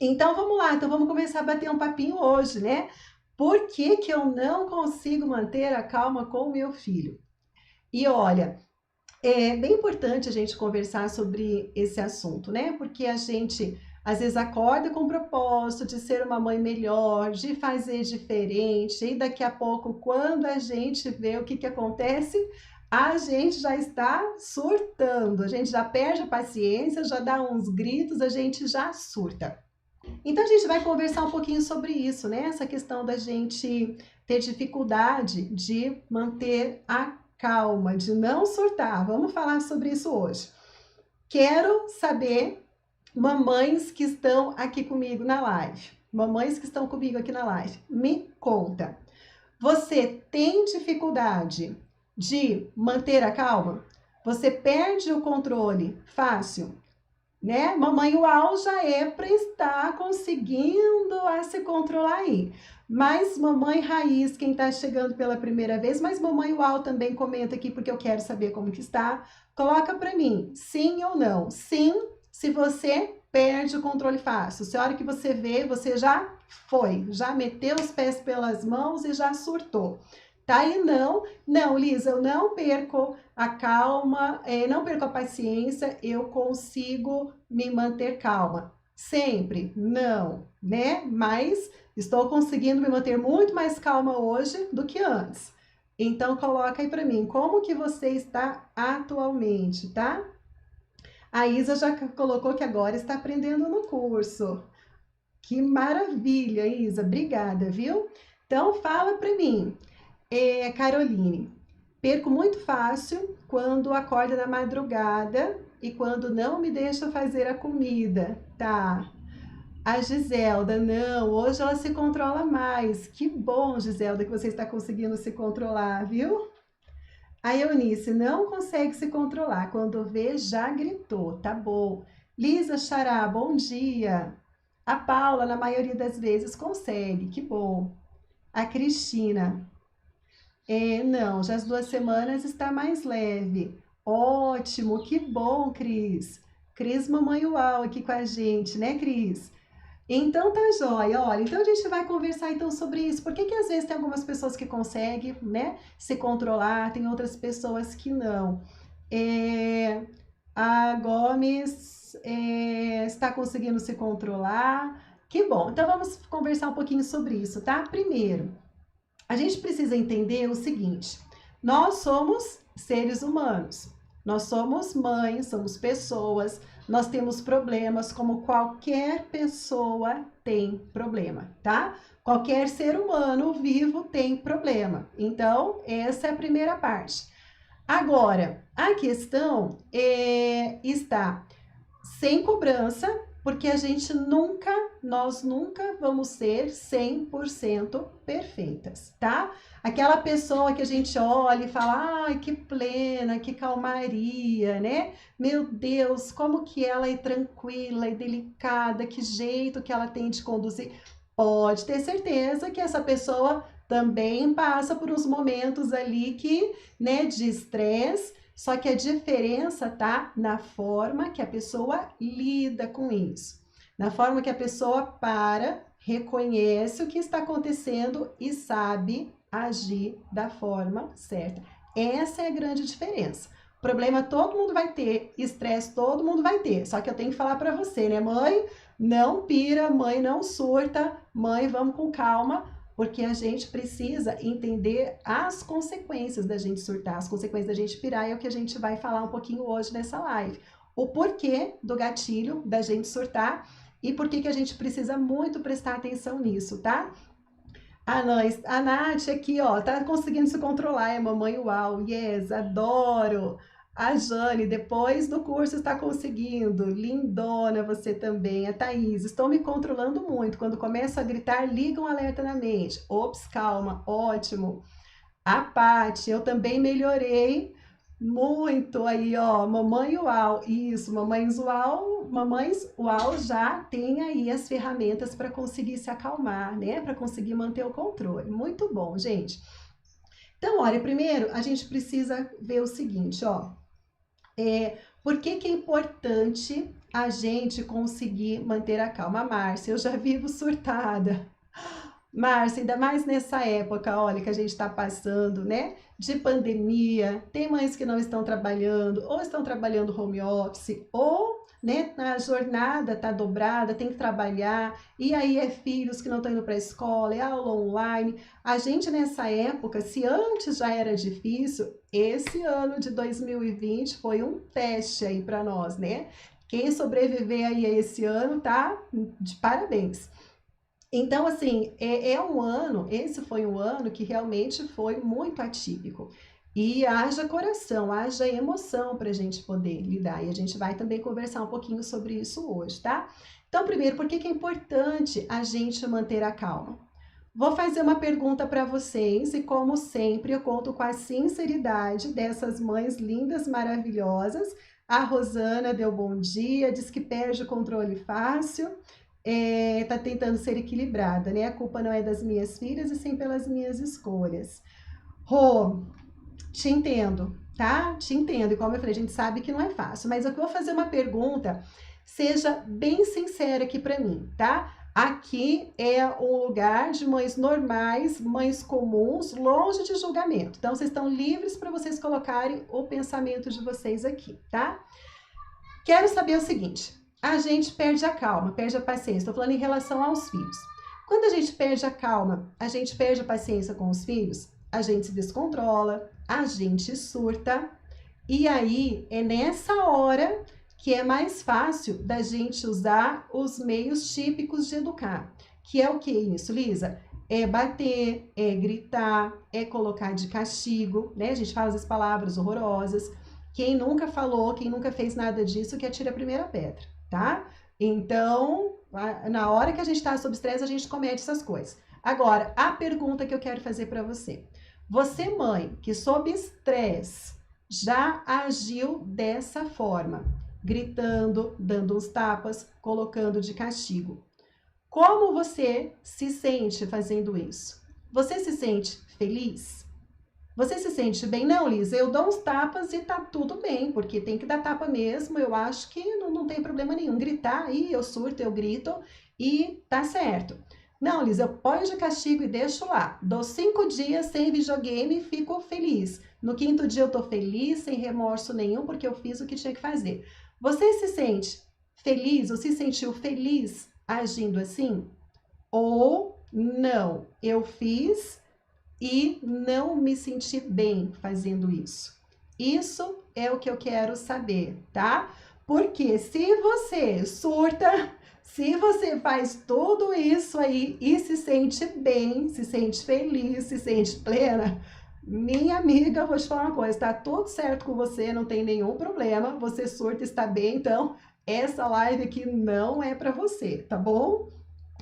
Então vamos lá, então vamos começar a bater um papinho hoje, né? Por que que eu não consigo manter a calma com o meu filho? E olha, é bem importante a gente conversar sobre esse assunto, né? Porque a gente às vezes acorda com o propósito de ser uma mãe melhor, de fazer diferente, e daqui a pouco, quando a gente vê o que que acontece, a gente já está surtando, a gente já perde a paciência, já dá uns gritos, a gente já surta. Então a gente vai conversar um pouquinho sobre isso, né? Essa questão da gente ter dificuldade de manter a calma, de não surtar. Vamos falar sobre isso hoje. Quero saber, mamães que estão aqui comigo na live, mamães que estão comigo aqui na live, me conta. Você tem dificuldade de manter a calma? Você perde o controle fácil? Né? Mamãe Uau já é para estar conseguindo a se controlar aí. Mas mamãe Raiz, quem está chegando pela primeira vez, mas mamãe Uau também comenta aqui porque eu quero saber como que está. Coloca para mim, sim ou não. Sim, se você perde o controle fácil. Se a hora que você vê, você já foi, já meteu os pés pelas mãos e já surtou. Tá? E não, não, Lisa, eu não perco a calma, não perco a paciência, eu consigo me manter calma. Sempre? Não, né? Mas estou conseguindo me manter muito mais calma hoje do que antes. Então coloca aí para mim, como que você está atualmente, tá? A Isa já colocou que agora está aprendendo no curso. Que maravilha, Isa, obrigada, viu? Então fala para mim. Caroline, perco muito fácil quando acorda na madrugada e quando não me deixa fazer a comida, tá? A Giselda, não, hoje ela se controla mais. Que bom, Giselda, que você está conseguindo se controlar, viu? A Eunice não consegue se controlar, quando vê já gritou, tá bom. Lisa Xará, bom dia. A Paula, na maioria das vezes, consegue, que bom. A Cristina, não, já as 2 semanas está mais leve. Ótimo, que bom, Cris. Cris Mamãe Uau aqui com a gente, né, Cris? Então tá jóia, olha, então a gente vai conversar então sobre isso. Por que que às vezes tem algumas pessoas que conseguem, né, se controlar, tem outras pessoas que não. É, a Gomes está conseguindo se controlar. Que bom, então vamos conversar um pouquinho sobre isso, tá? Primeiro, a gente precisa entender o seguinte: nós somos seres humanos, nós somos mães, somos pessoas, nós temos problemas como qualquer pessoa tem problema, tá? Qualquer ser humano vivo tem problema. Então, essa é a primeira parte. Agora, a questão está sem cobrança, porque a gente nunca, nós nunca vamos ser 100% perfeitas, tá? Aquela pessoa que a gente olha e fala, ai, que plena, que calmaria, né? Meu Deus, como que ela é tranquila e delicada, que jeito que ela tem de conduzir. Pode ter certeza que essa pessoa também passa por uns momentos ali que, né, de estresse, só que a diferença tá na forma que a pessoa lida com isso, na forma que a pessoa para, reconhece o que está acontecendo e sabe agir da forma certa. Essa é a grande diferença. Problema todo mundo vai ter, estresse todo mundo vai ter. Só que eu tenho que falar para você, né, mãe? Não pira, mãe, não surta, mãe, vamos com calma, porque a gente precisa entender as consequências da gente surtar, as consequências da gente pirar, é o que a gente vai falar um pouquinho hoje nessa live. O porquê do gatilho da gente surtar e por que que a gente precisa muito prestar atenção nisso, tá? A Nath aqui, ó, tá conseguindo se controlar, é mamãe uau, yes, adoro. A Jane, depois do curso está conseguindo, lindona você também. A Thaís, estou me controlando muito, quando começo a gritar, liga um alerta na mente. Ops, calma, ótimo. A Paty, eu também melhorei muito aí, ó, mamãe uau, isso, mamães uau já tem aí as ferramentas para conseguir se acalmar, né? Para conseguir manter o controle. Muito bom, gente. Então, olha, primeiro a gente precisa ver o seguinte, ó, por que que é importante a gente conseguir manter a calma. Márcia, eu já vivo surtada. Márcia, ainda mais nessa época, olha, que a gente está passando, né? De pandemia, tem mães que não estão trabalhando, ou estão trabalhando home office, ou, né, a jornada tá dobrada, tem que trabalhar, e aí é filhos que não estão indo para a escola, é aula online. A gente nessa época, se antes já era difícil, esse ano de 2020 foi um teste aí para nós, né? Quem sobreviver aí a esse ano tá de parabéns. Então, assim, um ano, esse foi um ano que realmente foi muito atípico. E haja coração, haja emoção para a gente poder lidar. E a gente vai também conversar um pouquinho sobre isso hoje, tá? Então, primeiro, por que que é importante a gente manter a calma? Vou fazer uma pergunta para vocês e, como sempre, eu conto com a sinceridade dessas mães lindas, maravilhosas. A Rosana deu bom dia, diz que perde o controle fácil. Tá tentando ser equilibrada, né? A culpa não é das minhas filhas e sim pelas minhas escolhas. Rô, te entendo, tá? Te entendo. E como eu falei, a gente sabe que não é fácil, mas eu vou fazer uma pergunta, seja bem sincera aqui para mim, tá? Aqui é um lugar de mães normais, mães comuns, longe de julgamento. Então, vocês estão livres para vocês colocarem o pensamento de vocês aqui, tá? Quero saber o seguinte: a gente perde a calma, perde a paciência. Estou falando em relação aos filhos. Quando a gente perde a calma, a gente perde a paciência com os filhos, a gente se descontrola, a gente surta. E aí é nessa hora que é mais fácil da gente usar os meios típicos de educar. Que é o que isso, Lisa? É bater, é gritar, é colocar de castigo, né? A gente fala as palavras horrorosas. Quem nunca falou, quem nunca fez nada disso, que atira a primeira pedra, tá? Então, na hora que a gente está sob estresse, a gente comete essas coisas. Agora, a pergunta que eu quero fazer para você. Você, mãe, que sob estresse já agiu dessa forma, gritando, dando uns tapas, colocando de castigo. Como você se sente fazendo isso? Você se sente feliz? Você se sente bem? Não, Lisa, eu dou uns tapas e tá tudo bem, porque tem que dar tapa mesmo, eu acho que não tem problema nenhum. Gritar, aí eu surto, eu grito e tá certo. Não, Lisa, eu ponho de castigo e deixo lá. Dou 5 dias sem videogame e fico feliz. No 5º dia eu tô feliz, sem remorso nenhum, porque eu fiz o que tinha que fazer. Você se sente feliz ou se sentiu feliz agindo assim? Ou não, eu fiz e não me senti bem fazendo isso. Isso é o que eu quero saber, tá? Porque se você surta, se você faz tudo isso aí e se sente bem, se sente feliz, se sente plena, minha amiga, eu vou te falar uma coisa, tá tudo certo com você, não tem nenhum problema, você surta, está bem, então essa live aqui não é para você, tá bom?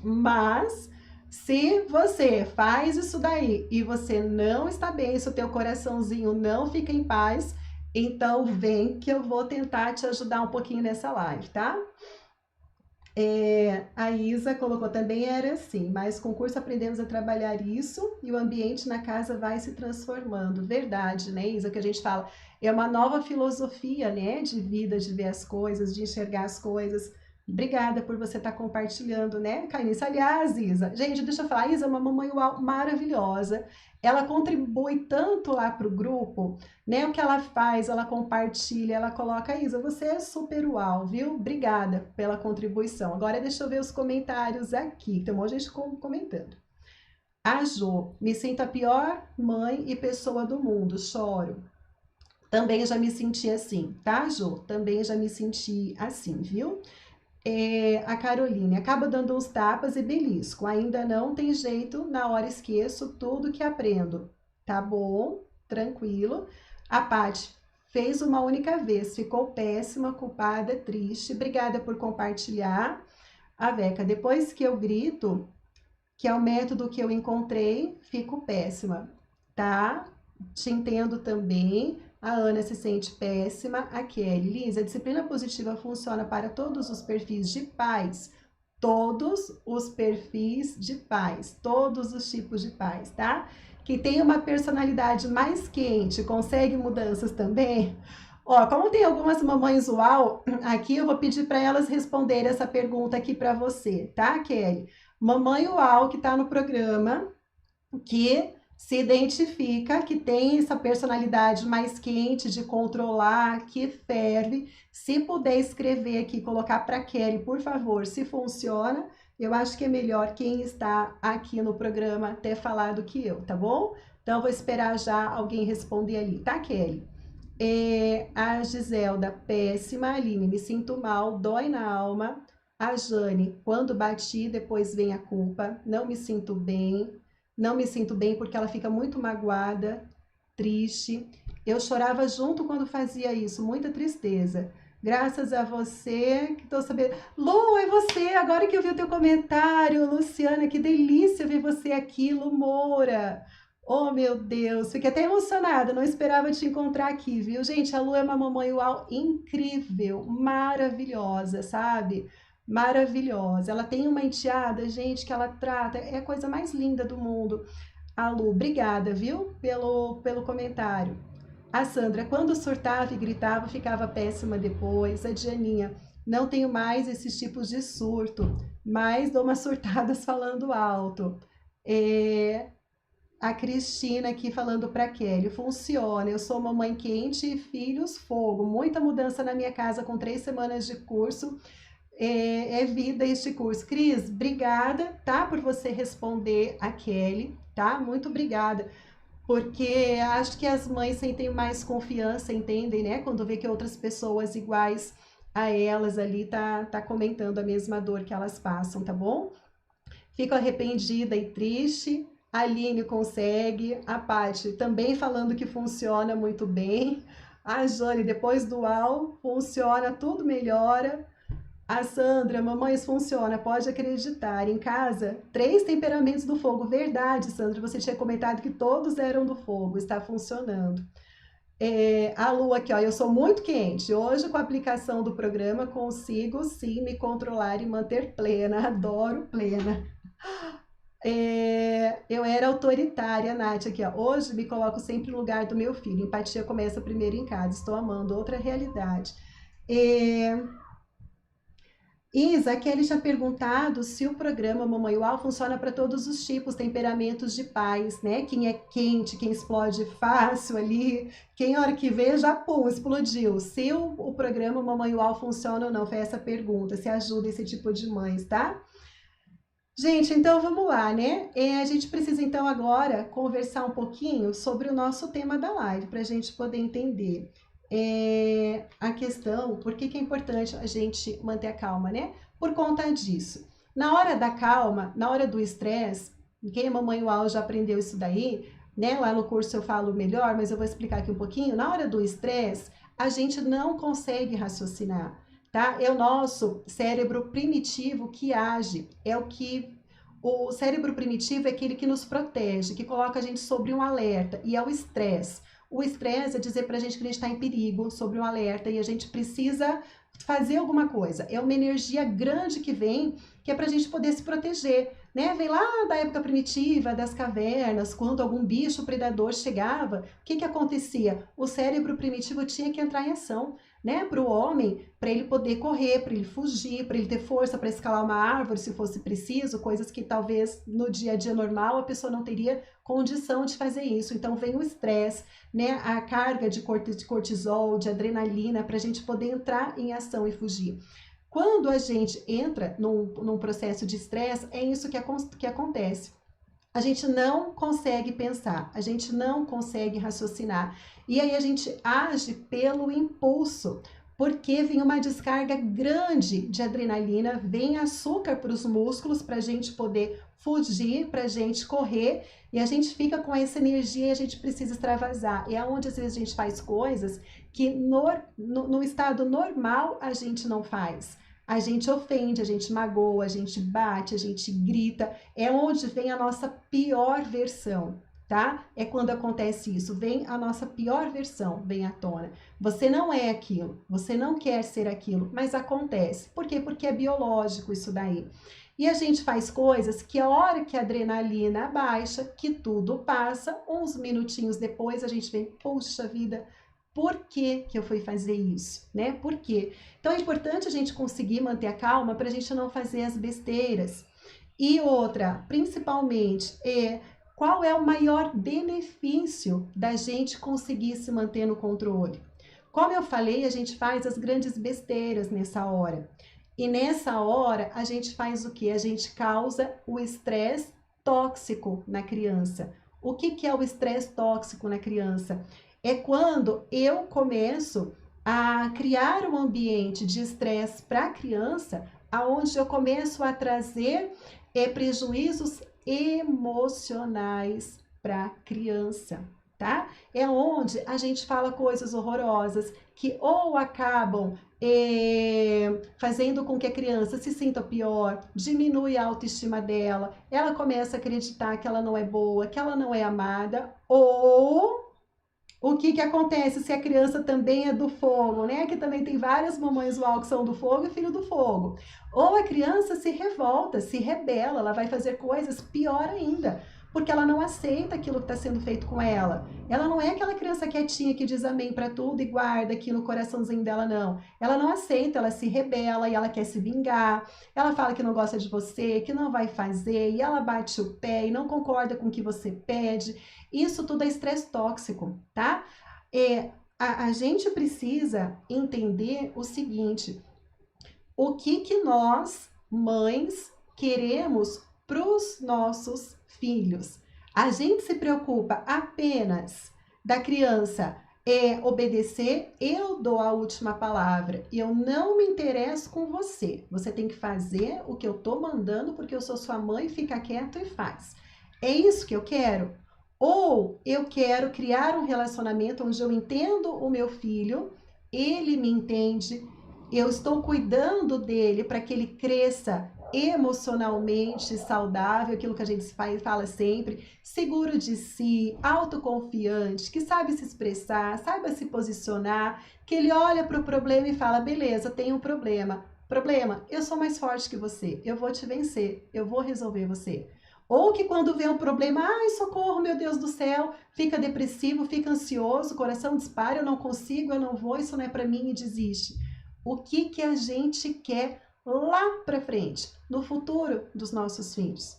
Mas se você faz isso daí e você não está bem, se o teu coraçãozinho não fica em paz, então vem que eu vou tentar te ajudar um pouquinho nessa live, tá? A Isa colocou também, era assim, mas com o curso aprendemos a trabalhar isso e o ambiente na casa vai se transformando. Verdade, né, Isa, que a gente fala, é uma nova filosofia, né, de vida, de ver as coisas, de enxergar as coisas. Obrigada por você estar compartilhando, né, Cainice? Aliás, Isa, gente, deixa eu falar, a Isa é uma mamãe uau maravilhosa, ela contribui tanto lá para o grupo, né, o que ela faz, ela compartilha, ela coloca, Isa, você é super uau, viu? Obrigada pela contribuição. Agora deixa eu ver os comentários aqui, tem um monte de gente comentando. A Jo, me sinto a pior mãe e pessoa do mundo, choro. Também já me senti assim, tá, Jo? Também já me senti assim, viu? A Caroline, acaba dando uns tapas e belisco. Ainda não tem jeito, na hora esqueço tudo que aprendo. Tá bom, tranquilo. A Paty, fez uma única vez, ficou péssima, culpada, triste. Obrigada por compartilhar. A Veca, depois que eu grito, que é o método que eu encontrei, fico péssima. Tá? Te entendo também. A Ana se sente péssima. A Kelly, Lisa, a disciplina positiva funciona para todos os perfis de pais. Todos os perfis de pais, todos os tipos de pais, tá? Que tem uma personalidade mais quente, consegue mudanças também? Ó, como tem algumas mamães uau aqui, eu vou pedir para elas responderem essa pergunta aqui para você, tá, Kelly? Mamãe uau que está no programa, que se identifica, que tem essa personalidade mais quente de controlar, que ferve. Se puder escrever aqui, colocar para Kelly, por favor, se funciona. Eu acho que é melhor quem está aqui no programa ter falado que eu, tá bom? Então, vou esperar já alguém responder ali, tá, Kelly? A Giselda, péssima. Aline, me sinto mal, dói na alma. A Jane, quando bati, depois vem a culpa. Não me sinto bem. Não me sinto bem porque ela fica muito magoada, triste. Eu chorava junto quando fazia isso, muita tristeza. Graças a você que estou sabendo. Lu, é você, agora que eu vi o teu comentário. Luciana, que delícia ver você aqui, Lu Moura. Oh, meu Deus, fiquei até emocionada, não esperava te encontrar aqui, viu? Gente, a Lu é uma mamãe uau incrível, maravilhosa, sabe? Maravilhosa. Ela tem uma enteada, gente, que ela trata, é a coisa mais linda do mundo. A Lu, obrigada, viu? Pelo comentário. A Sandra, quando surtava e gritava, ficava péssima depois. A Dianinha, não tenho mais esses tipos de surto, mas dou umas surtadas falando alto. É, a Cristina aqui falando para Kelly, funciona, eu sou mamãe quente e filhos fogo, muita mudança na minha casa com 3 semanas de curso, é vida este curso. Cris, obrigada, tá, por você responder a Kelly, tá, muito obrigada, porque acho que as mães sentem mais confiança, entendem, né, quando vê que outras pessoas iguais a elas ali tá comentando a mesma dor que elas passam, tá bom? Fico arrependida e triste. A Aline consegue. A Paty também falando que funciona muito bem. A Jane, depois do UAU, funciona, tudo melhora. A Sandra, mamães funciona, pode acreditar. Em casa, 3 temperamentos do fogo. Verdade, Sandra, você tinha comentado que todos eram do fogo, está funcionando. A Lu aqui, ó, eu sou muito quente. Hoje, com a aplicação do programa, consigo sim me controlar e manter plena. Adoro plena. Eu era autoritária, Nath, aqui, ó. Hoje me coloco sempre no lugar do meu filho. Empatia começa primeiro em casa. Estou amando outra realidade. É, Isa, a Kelly tinha perguntado se o programa Mamãe Uau funciona para todos os tipos, temperamentos de pais, né? Quem é quente, quem explode fácil ali, quem a hora que vê já, pum, explodiu. Se o programa Mamãe Uau funciona ou não, foi essa pergunta, se ajuda esse tipo de mães, tá? Gente, então vamos lá, né? A gente precisa então agora conversar um pouquinho sobre o nosso tema da live, para a gente poder entender a questão, por que é importante a gente manter a calma, né? Por conta disso. Na hora da calma, na hora do estresse, quem é mamãe uau já aprendeu isso daí, né? Lá no curso eu falo melhor, mas eu vou explicar aqui um pouquinho. Na hora do estresse, a gente não consegue raciocinar, tá? É o nosso cérebro primitivo que age, é o cérebro primitivo é aquele que nos protege, que coloca a gente sobre um alerta, e é o estresse. O estresse é dizer pra gente que a gente está em perigo, sobre um alerta, e a gente precisa fazer alguma coisa. É uma energia grande que é pra gente poder se proteger, né? Vem lá da época primitiva, das cavernas, quando algum bicho predador chegava, o que acontecia? O cérebro primitivo tinha que entrar em ação, né? Para o homem, para ele poder correr, para ele fugir, para ele ter força para escalar uma árvore se fosse preciso, coisas que talvez no dia a dia normal a pessoa não teria condição de fazer isso. Então vem o estresse, né? A carga de cortisol, de adrenalina, para a gente poder entrar em ação e fugir. Quando a gente entra num processo de estresse, é isso que acontece. A gente não consegue pensar, a gente não consegue raciocinar. E aí a gente age pelo impulso, porque vem uma descarga grande de adrenalina, vem açúcar para os músculos para a gente poder fugir, para a gente correr, e a gente fica com essa energia e a gente precisa extravasar. É onde às vezes a gente faz coisas que no estado normal a gente não faz. A gente ofende, a gente magoa, a gente bate, a gente grita, é onde vem a nossa pior versão, tá? É quando acontece isso, vem a nossa pior versão, vem à tona. Você não é aquilo, você não quer ser aquilo, mas acontece. Por quê? Porque é biológico isso daí. E a gente faz coisas que a hora que a adrenalina baixa, que tudo passa, uns minutinhos depois a gente vem, puxa vida, Por que que eu fui fazer isso, né? Por quê? Então é importante a gente conseguir manter a calma para a gente não fazer as besteiras. E outra, principalmente, qual é o maior benefício da gente conseguir se manter no controle? Como eu falei, a gente faz as grandes besteiras nessa hora. E nessa hora, a gente faz o quê? A gente causa o estresse tóxico na criança. O que que é o estresse tóxico na criança? É quando eu começo a criar um ambiente de estresse para a criança, aonde eu começo a trazer prejuízos emocionais para a criança, tá? É onde a gente fala coisas horrorosas que ou acabam fazendo com que a criança se sinta pior, diminui a autoestima dela, ela começa a acreditar que ela não é boa, que ela não é amada, ou o que que acontece se a criança também é do fogo, né? Que também tem várias mamães uau que são do fogo e filho do fogo. Ou a criança se revolta, se rebela, ela vai fazer coisas pior ainda, porque ela não aceita aquilo que está sendo feito com ela. Ela não é aquela criança quietinha que diz amém para tudo e guarda aqui no coraçãozinho dela, não. Ela não aceita, ela se rebela e ela quer se vingar. Ela fala que não gosta de você, que não vai fazer, e ela bate o pé e não concorda com o que você pede. Isso tudo é estresse tóxico, tá? A gente precisa entender o seguinte: o que nós, mães, queremos para os nossos filhos. A gente se preocupa apenas da criança obedecer, eu dou a última palavra, eu não me interesso com você. Você tem que fazer o que eu tô mandando porque eu sou sua mãe, fica quieto e faz. É isso que eu quero? Ou eu quero criar um relacionamento onde eu entendo o meu filho, ele me entende, eu estou cuidando dele para que ele cresça emocionalmente saudável, aquilo que a gente fala sempre, seguro de si, autoconfiante, que sabe se expressar, saiba se posicionar, que ele olha para o problema e fala, beleza, tem um problema. Problema, eu sou mais forte que você, eu vou te vencer, eu vou resolver você. Ou que quando vê um problema, ai, socorro, meu Deus do céu, fica depressivo, fica ansioso, o coração dispara, eu não consigo, eu não vou, isso não é para mim e desiste. O que que a gente quer lá para frente, no futuro dos nossos filhos?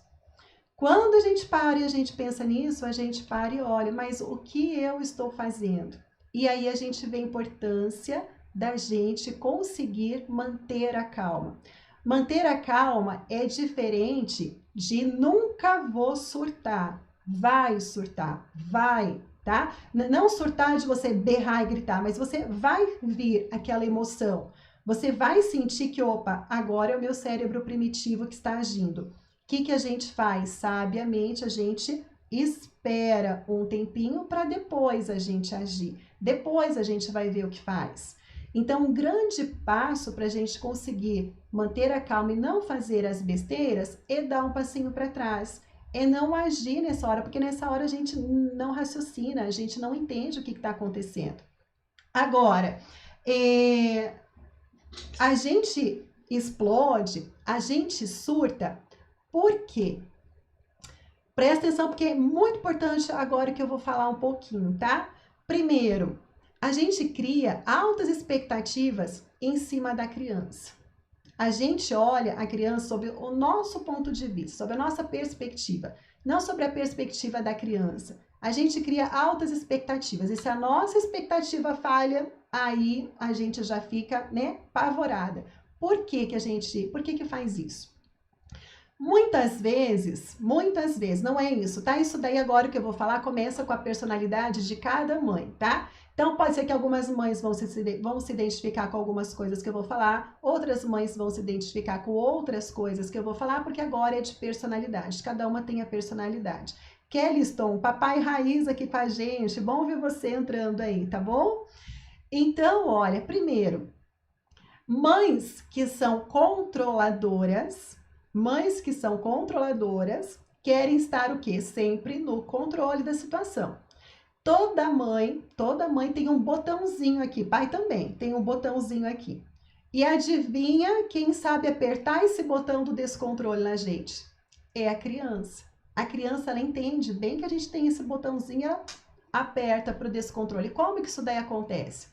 Quando a gente para e a gente pensa nisso, a gente para e olha, mas o que eu estou fazendo? E aí a gente vê a importância da gente conseguir manter a calma. Manter a calma é diferente de nunca vou surtar. Vai surtar, vai, tá? Não surtar de você berrar e gritar, mas você vai vir aquela emoção. Você vai sentir que, opa, agora é o meu cérebro primitivo que está agindo. O que que a gente faz? Sabiamente, a gente espera um tempinho para depois a gente agir. Depois a gente vai ver o que faz. Então, um grande passo para a gente conseguir manter a calma e não fazer as besteiras é dar um passinho para trás. É não agir nessa hora, porque nessa hora a gente não raciocina, a gente não entende o que está acontecendo. Agora, a gente explode, a gente surta, por quê? Presta atenção, porque é muito importante agora que eu vou falar um pouquinho, tá? Primeiro, a gente cria altas expectativas em cima da criança. A gente olha a criança sob o nosso ponto de vista, sob a nossa perspectiva, não sobre a perspectiva da criança. A gente cria altas expectativas, e se a nossa expectativa falha, aí a gente já fica, né, apavorada. Por que que faz isso? Muitas vezes, não é isso, tá? Isso daí agora que eu vou falar começa com a personalidade de cada mãe, tá? Então pode ser que algumas mães vão se identificar com algumas coisas que eu vou falar, outras mães vão se identificar com outras coisas que eu vou falar, porque agora é de personalidade, cada uma tem a personalidade. Kelly Stone, papai raiz aqui com a gente, bom ver você entrando aí, tá bom? Então, olha, primeiro, mães que são controladoras querem estar o quê? Sempre no controle da situação. Toda mãe tem um botãozinho aqui, pai também tem um botãozinho aqui. E adivinha quem sabe apertar esse botão do descontrole na gente? É a criança. A criança, ela entende bem que a gente tem esse botãozinho, ela aperta para o descontrole. Como que isso daí acontece?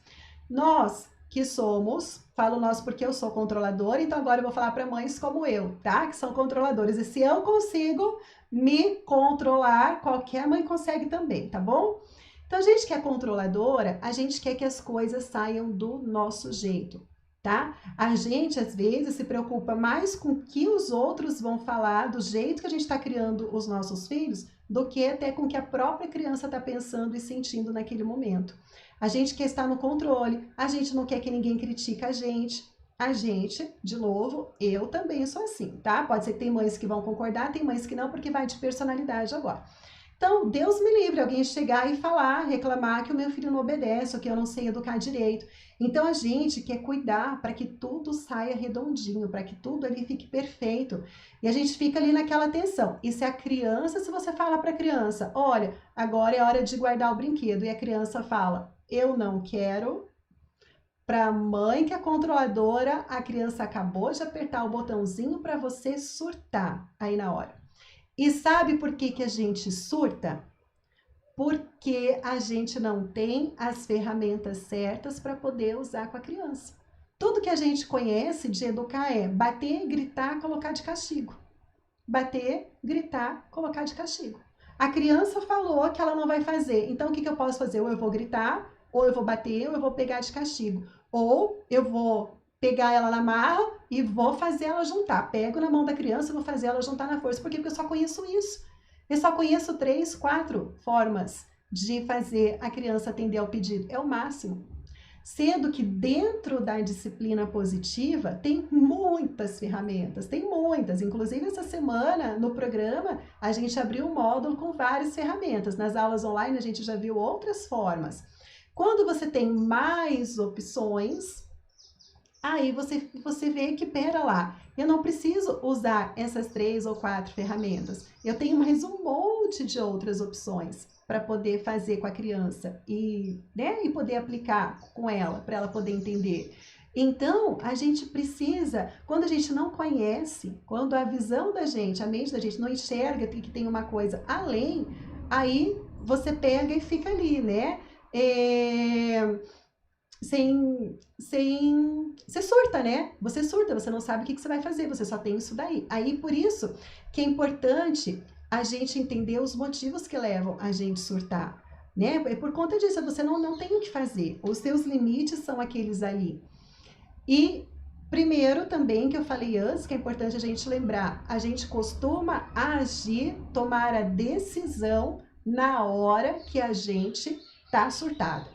Nós que somos, falo nós porque eu sou controladora, então agora eu vou falar para mães como eu, tá? Que são controladoras. E se eu consigo me controlar, qualquer mãe consegue também, tá bom? Então, a gente que é controladora, a gente quer que as coisas saiam do nosso jeito, tá? A gente, às vezes, se preocupa mais com o que os outros vão falar, do jeito que a gente está criando os nossos filhos, do que até com o que a própria criança está pensando e sentindo naquele momento. A gente quer estar no controle, a gente não quer que ninguém critique a gente. A gente, de novo, eu também sou assim, tá? Pode ser que tem mães que vão concordar, tem mães que não, porque vai de personalidade agora. Então, Deus me livre alguém chegar e falar, reclamar que o meu filho não obedece ou que eu não sei educar direito. Então, a gente quer cuidar para que tudo saia redondinho, para que tudo ali fique perfeito. E a gente fica ali naquela tensão. E se a criança, se você fala para a criança, olha, agora é hora de guardar o brinquedo, e a criança fala, eu não quero. Para a mãe que é controladora, a criança acabou de apertar o botãozinho para você surtar aí na hora. E sabe por que que a gente surta? Porque a gente não tem as ferramentas certas para poder usar com a criança. Tudo que a gente conhece de educar é bater, gritar, colocar de castigo. Bater, gritar, colocar de castigo. A criança falou que ela não vai fazer, então o que que eu posso fazer? Ou eu vou gritar, ou eu vou bater, ou eu vou pegar de castigo. Ou eu vou pegar ela na marra e vou fazer ela juntar. Pego na mão da criança e vou fazer ela juntar na força. Por quê? Porque eu só conheço isso. Eu só conheço 3, 4 formas de fazer a criança atender ao pedido. É o máximo. Sendo que dentro da disciplina positiva tem muitas ferramentas, tem muitas. Inclusive, essa semana, no programa, a gente abriu um módulo com várias ferramentas. Nas aulas online, a gente já viu outras formas. Quando você tem mais opções, aí você vê que, pera lá, eu não preciso usar essas 3 ou 4 ferramentas. Eu tenho mais um monte de outras opções para poder fazer com a criança e, né, e poder aplicar com ela, para ela poder entender. Então, a gente precisa, quando a gente não conhece, quando a visão da gente, a mente da gente não enxerga que tem uma coisa além, aí você pega e fica ali, né? Você surta, né? Você surta, você não sabe o que você vai fazer, você só tem isso daí. Aí, por isso que é importante a gente entender os motivos que levam a gente surtar, né? É por conta disso, você não tem o que fazer, os seus limites são aqueles ali. E primeiro também, que eu falei antes, que é importante a gente lembrar, a gente costuma agir, tomar a decisão na hora que a gente tá surtado.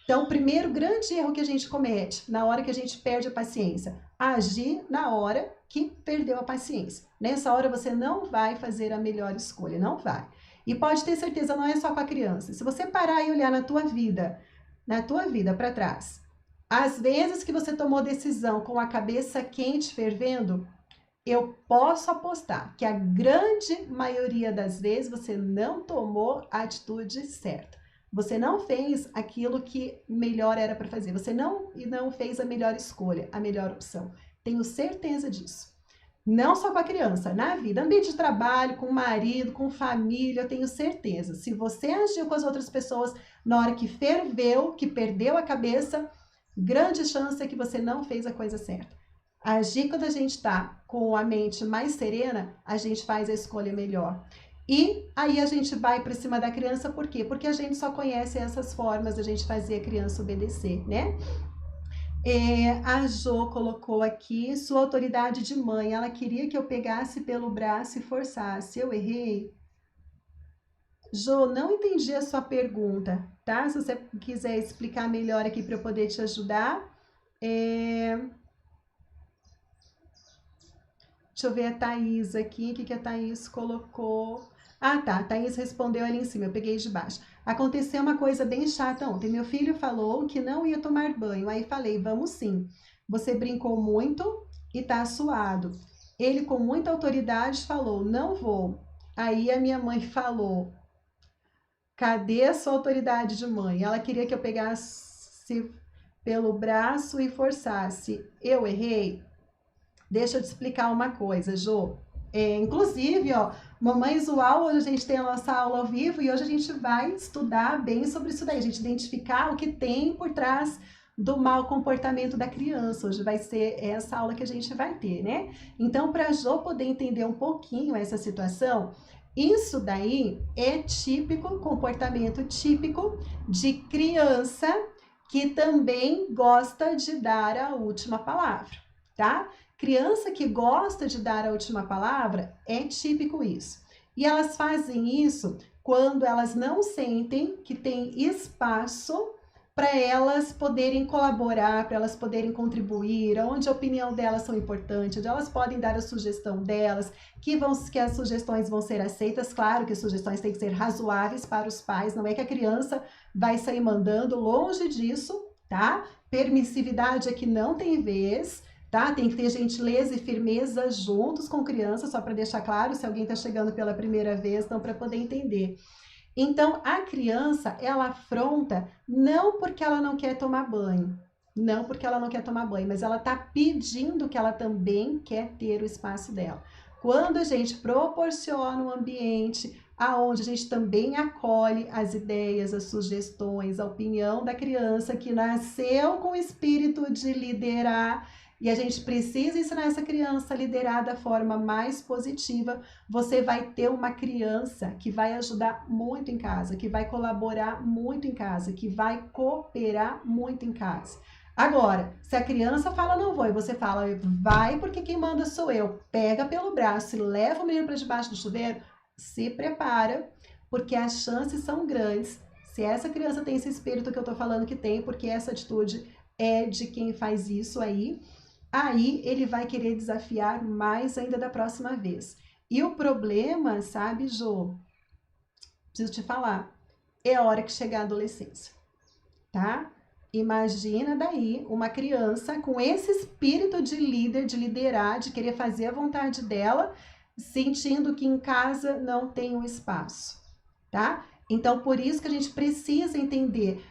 Então, o primeiro grande erro que a gente comete na hora que a gente perde a paciência, agir na hora que perdeu a paciência. Nessa hora você não vai fazer a melhor escolha, não vai. E pode ter certeza, não é só com a criança. Se você parar e olhar na tua vida para trás, às vezes que você tomou decisão com a cabeça quente, fervendo, eu posso apostar que a grande maioria das vezes você não tomou a atitude certa. Você não fez aquilo que melhor era para fazer. Você não fez a melhor escolha, a melhor opção. Tenho certeza disso. Não só com a criança, na vida, ambiente de trabalho, com o marido, com família, eu tenho certeza. Se você agiu com as outras pessoas na hora que ferveu, que perdeu a cabeça, grande chance é que você não fez a coisa certa. Agir quando a gente está com a mente mais serena, a gente faz a escolha melhor. E aí a gente vai para cima da criança, por quê? Porque a gente só conhece essas formas de a gente fazer a criança obedecer, né? A Jo colocou aqui, sua autoridade de mãe, ela queria que eu pegasse pelo braço e forçasse. Eu errei? Jo, não entendi a sua pergunta, tá? Se você quiser explicar melhor aqui para eu poder te ajudar. Deixa eu ver a Thaís aqui, o que a Thaís colocou. Ah, tá, a Thaís respondeu ali em cima, eu peguei de baixo. Aconteceu uma coisa bem chata ontem. Meu filho falou que não ia tomar banho. Aí falei, vamos sim. Você brincou muito e tá suado. Ele, com muita autoridade, falou, não vou. Aí a minha mãe falou, cadê a sua autoridade de mãe? Ela queria que eu pegasse pelo braço e forçasse. Eu errei? Deixa eu te explicar uma coisa, Jô. Inclusive, ó, Mamães UAU, hoje a gente tem a nossa aula ao vivo e hoje a gente vai estudar bem sobre isso daí, a gente identificar o que tem por trás do mau comportamento da criança. Hoje vai ser essa aula que a gente vai ter, né? Então, para a Jo poder entender um pouquinho essa situação, isso daí é típico, comportamento típico de criança que também gosta de dar a última palavra, tá? Criança que gosta de dar a última palavra, é típico isso. E elas fazem isso quando elas não sentem que tem espaço para elas poderem colaborar, para elas poderem contribuir, onde a opinião delas são importantes, onde elas podem dar a sugestão delas, que as sugestões vão ser aceitas. Claro que as sugestões têm que ser razoáveis para os pais, não é que a criança vai sair mandando, longe disso, tá? Permissividade aqui não tem vez, tá? Tem que ter gentileza e firmeza juntos com criança, só para deixar claro, se alguém está chegando pela primeira vez, então para poder entender. Então, a criança, ela afronta não porque ela não quer tomar banho, não porque ela não quer tomar banho, mas ela está pedindo que ela também quer ter o espaço dela. Quando a gente proporciona um ambiente aonde a gente também acolhe as ideias, as sugestões, a opinião da criança que nasceu com o espírito de liderar, e a gente precisa ensinar essa criança a liderar da forma mais positiva, você vai ter uma criança que vai ajudar muito em casa, que vai colaborar muito em casa, que vai cooperar muito em casa. Agora, se a criança fala não vou e você fala vai porque quem manda sou eu, pega pelo braço e leva o menino para debaixo do chuveiro, se prepara, porque as chances são grandes. Se essa criança tem esse espírito que eu tô falando que tem, porque essa atitude é de quem faz isso aí ele vai querer desafiar mais ainda da próxima vez. E o problema, sabe, Jô? Preciso te falar, é a hora que chegar a adolescência, tá? Imagina daí uma criança com esse espírito de líder, de liderar, de querer fazer a vontade dela, sentindo que em casa não tem um espaço, tá? Então, por isso que a gente precisa entender.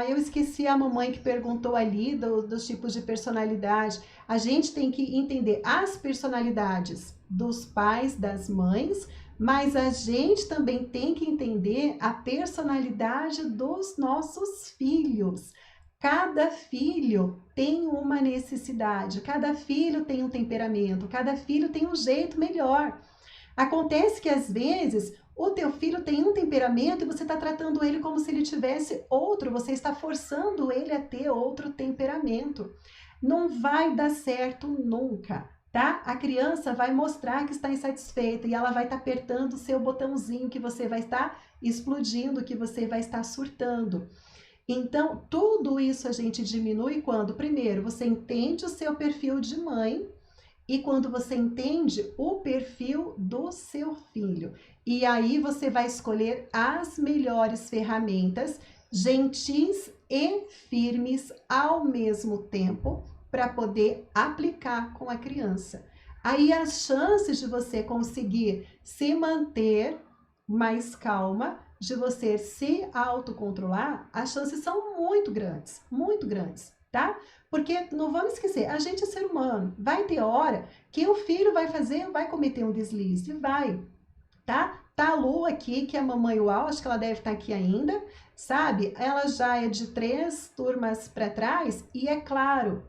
Eu esqueci a mamãe que perguntou ali dos tipos de personalidade. A gente tem que entender as personalidades dos pais, das mães, mas a gente também tem que entender a personalidade dos nossos filhos. Cada filho tem uma necessidade, cada filho tem um temperamento, cada filho tem um jeito melhor. Acontece que às vezes o teu filho tem um temperamento e você está tratando ele como se ele tivesse outro, você está forçando ele a ter outro temperamento. Não vai dar certo nunca, tá? A criança vai mostrar que está insatisfeita e ela vai estar apertando o seu botãozinho que você vai estar explodindo, que você vai estar surtando. Então, tudo isso a gente diminui quando, primeiro, você entende o seu perfil de mãe, e quando você entende o perfil do seu filho. E aí você vai escolher as melhores ferramentas, gentis e firmes ao mesmo tempo, para poder aplicar com a criança. Aí as chances de você conseguir se manter mais calma, de você se autocontrolar, as chances são muito grandes, tá? Porque não vamos esquecer, a gente é ser humano, vai ter hora que o filho vai cometer um deslize, vai, tá? Tá a Lu aqui, que é a mamãe UAU, acho que ela deve estar aqui ainda, sabe? Ela já é de 3 turmas para trás e é claro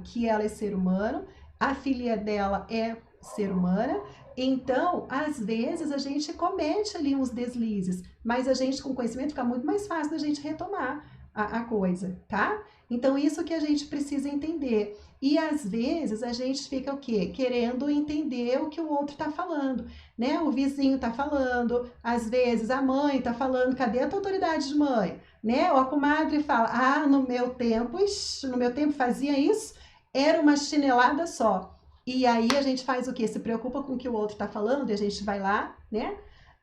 que ela é ser humano, a filha dela é ser humana, então, às vezes, a gente comete ali uns deslizes, mas a gente com conhecimento fica muito mais fácil da gente retomar a coisa, tá? Então, isso que a gente precisa entender. E às vezes a gente fica o quê? Querendo entender o que o outro tá falando, né? O vizinho tá falando, às vezes a mãe tá falando, cadê a tua autoridade de mãe? Né? Ou a comadre fala, no meu tempo fazia isso, era uma chinelada só. E aí a gente faz o quê? Se preocupa com o que o outro tá falando e a gente vai lá, né?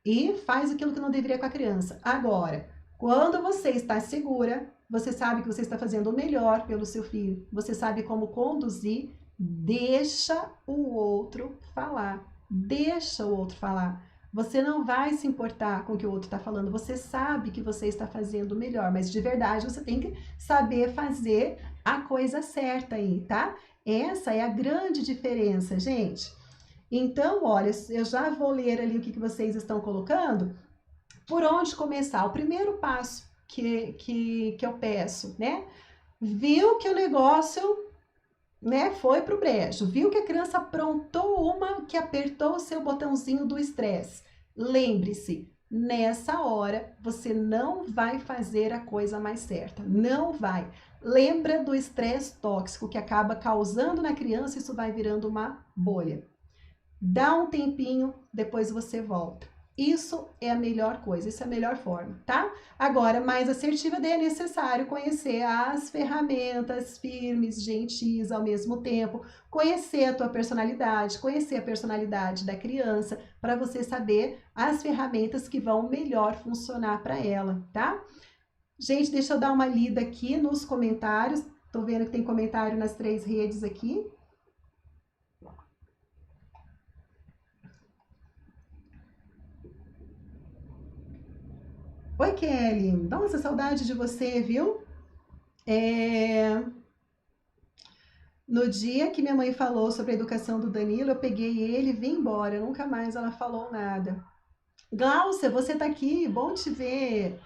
E faz aquilo que não deveria com a criança. Agora, quando você está segura, você sabe que você está fazendo o melhor pelo seu filho, você sabe como conduzir, deixa o outro falar. Deixa o outro falar. Você não vai se importar com o que o outro está falando, você sabe que você está fazendo o melhor, mas de verdade você tem que saber fazer a coisa certa aí, tá? Essa é a grande diferença, gente. Então, olha, eu já vou ler ali o que vocês estão colocando. Por onde começar? O primeiro passo que eu peço, né? Viu que o negócio, né, foi pro brejo, viu que a criança aprontou uma que apertou o seu botãozinho do estresse. Lembre-se, nessa hora você não vai fazer a coisa mais certa, não vai. Lembra do estresse tóxico que acaba causando na criança, isso vai virando uma bolha. Dá um tempinho, depois você volta. Isso é a melhor coisa, isso é a melhor forma, tá? Agora, mais assertiva, daí é necessário conhecer as ferramentas firmes, gentis ao mesmo tempo, conhecer a tua personalidade, conhecer a personalidade da criança, para você saber as ferramentas que vão melhor funcionar para ela, tá? Gente, deixa eu dar uma lida aqui nos comentários. Tô vendo que tem comentário nas 3 redes aqui. Oi, Kelly. Nossa, saudade de você, viu? É, No dia que minha mãe falou sobre a educação do Danilo, eu peguei ele e vim embora. Nunca mais ela falou nada. Gláucia, você tá aqui, bom te ver.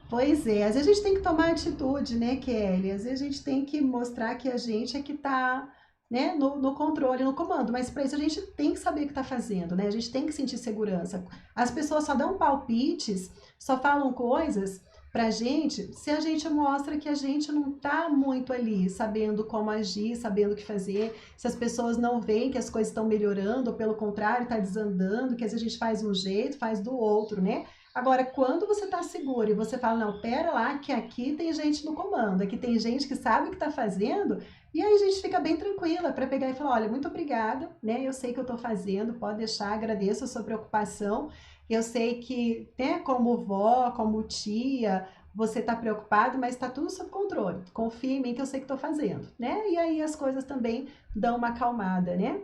Pois é, às vezes a gente tem que tomar atitude, né, Kelly? Às vezes a gente tem que mostrar que a gente é que tá, né, no controle, no comando, mas para isso a gente tem que saber o que tá fazendo, né? A gente tem que sentir segurança. As pessoas só dão palpites, só falam coisas pra gente se a gente mostra que a gente não tá muito ali, sabendo como agir, sabendo o que fazer, se as pessoas não veem que as coisas estão melhorando, ou pelo contrário, tá desandando, que às vezes a gente faz de um jeito, faz do outro, né? Agora, quando você está seguro e você fala, não, pera lá, que aqui tem gente no comando, aqui tem gente que sabe o que está fazendo, e aí a gente fica bem tranquila para pegar e falar, olha, muito obrigada, né? Eu sei que eu estou fazendo, pode deixar, agradeço a sua preocupação. Eu sei que, né, como vó, como tia, você está preocupado, mas está tudo sob controle. Confia em mim que eu sei que estou fazendo, né? E aí as coisas também dão uma acalmada, né?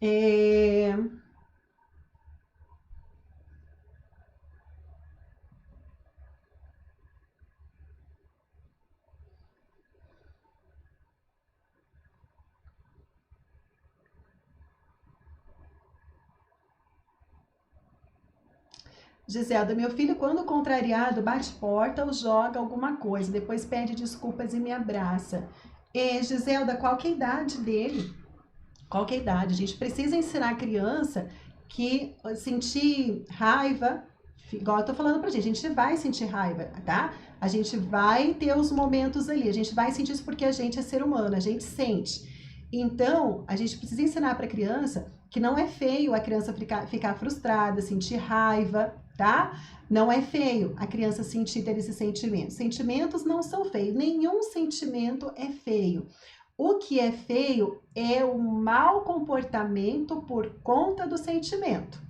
É... Giselda, meu filho, quando contrariado, bate porta ou joga alguma coisa, depois pede desculpas e me abraça. Giselda, qual que é a idade dele? Qual que é a idade? A gente precisa ensinar a criança que sentir raiva, igual eu tô falando pra gente, a gente vai sentir raiva, tá? A gente vai ter os momentos ali, a gente vai sentir isso porque a gente é ser humano, a gente sente. Então, a gente precisa ensinar para a criança que não é feio a criança ficar frustrada, sentir raiva, tá? Não é feio a criança sentir ter esses sentimentos. Sentimentos não são feios, nenhum sentimento é feio. O que é feio é o mau comportamento por conta do sentimento.